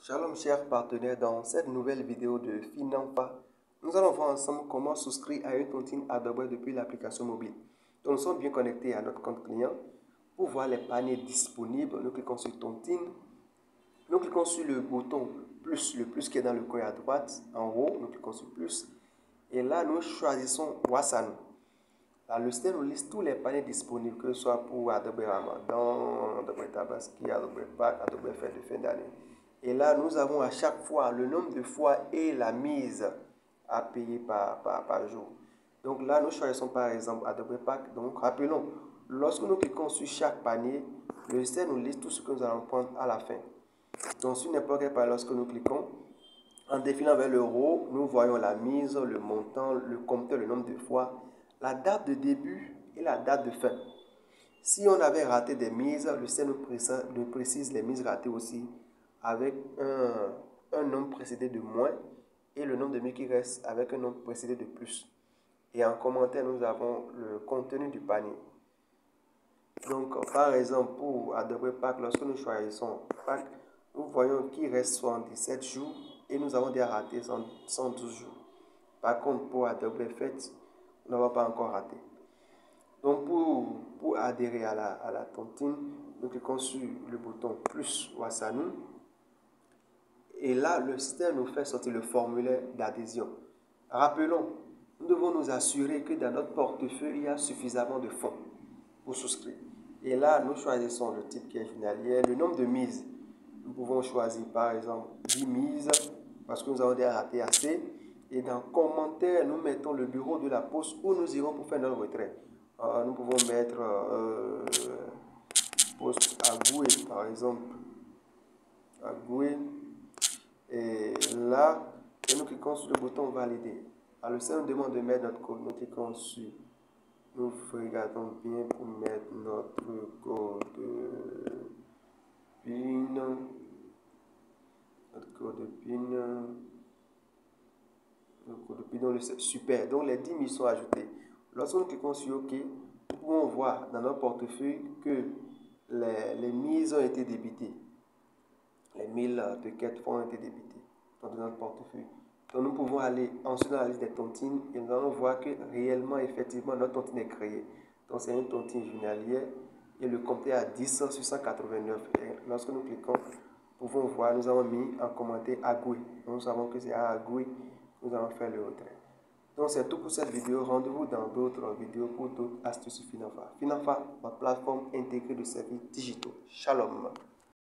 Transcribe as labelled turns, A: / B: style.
A: Shalom chers partenaires, dans cette nouvelle vidéo de Finanfa, nous allons voir ensemble comment souscrire à une tontine Adobe depuis l'application mobile. Donc nous sommes bien connectés à notre compte client. Pour voir les paniers disponibles, nous cliquons sur tontine. Nous cliquons sur le bouton plus, le plus qui est dans le coin à droite, en haut, nous cliquons sur plus. Et là, nous choisissons Wasanu. Là, le système nous liste tous les paniers disponibles, que ce soit pour Adobe Ramadan, Adobe Tabaski, Adobe Pâques, Adobe Fête de fin d'année. Et là, nous avons à chaque fois le nombre de fois et la mise à payer par jour. Donc là, nous choisissons par exemple Adobe Pâques. Donc rappelons, lorsque nous cliquons sur chaque panier, le système nous liste tout ce que nous allons prendre à la fin. Donc sur n'importe quel panier, lorsque nous cliquons, en défilant vers l'euro, nous voyons la mise, le montant, le compteur, le nombre de fois, la date de début et la date de fin. Si on avait raté des mises, le système nous précise les mises ratées aussi avec un nombre précédé de moins et le nombre de mises qui reste avec un nombre précédé de plus. Et en commentaire, nous avons le contenu du panier. Donc, par exemple, pour Adobe Pâques, lorsque nous choisissons Pâques, nous voyons qu'il reste 77 jours et nous avons déjà raté 112 jours. Par contre, pour Adobe Fête, nous n'avons pas encore raté. Donc, pour adhérer à la tontine, nous cliquons sur le bouton plus Wasanu. Et là, le système nous fait sortir le formulaire d'adhésion. Rappelons, nous devons nous assurer que dans notre portefeuille, il y a suffisamment de fonds pour souscrire. Et là, nous choisissons le type qui est journalier, le nombre de mises. Nous pouvons choisir par exemple 10 mises parce que nous avons déjà raté assez. Et dans commentaire, nous mettons le bureau de la poste où nous irons pour faire notre retrait. Nous pouvons mettre poste à Goué par exemple. À Goué. Et là, nous cliquons sur le bouton valider. Alors, le système nous demande de mettre notre code. Nous cliquons sur. Nous regardons bien pour mettre notre code PIN. Notre code PIN. Le code PIN, donc super. Donc, les 10 000 sont ajoutés. Lorsque nous cliquons sur OK, nous pouvons voir dans notre portefeuille que les mises ont été débitées. Les 1000 de fonds ont été débités dans notre portefeuille. Donc nous pouvons aller ensuite dans la liste des tontines et nous allons voir que réellement, effectivement, notre tontine est créée. Donc c'est une tontine journalière et le compteur à 10 sur 189. Et lorsque nous cliquons, nous pouvons voir, nous avons mis en commentaire Agoué. Nous savons que c'est à Agoué que nous allons faire le retrait. Donc c'est tout pour cette vidéo. Rendez-vous dans d'autres vidéos pour d'autres astuces Finanfa. Finanfa, votre plateforme intégrée de services digitaux. Shalom.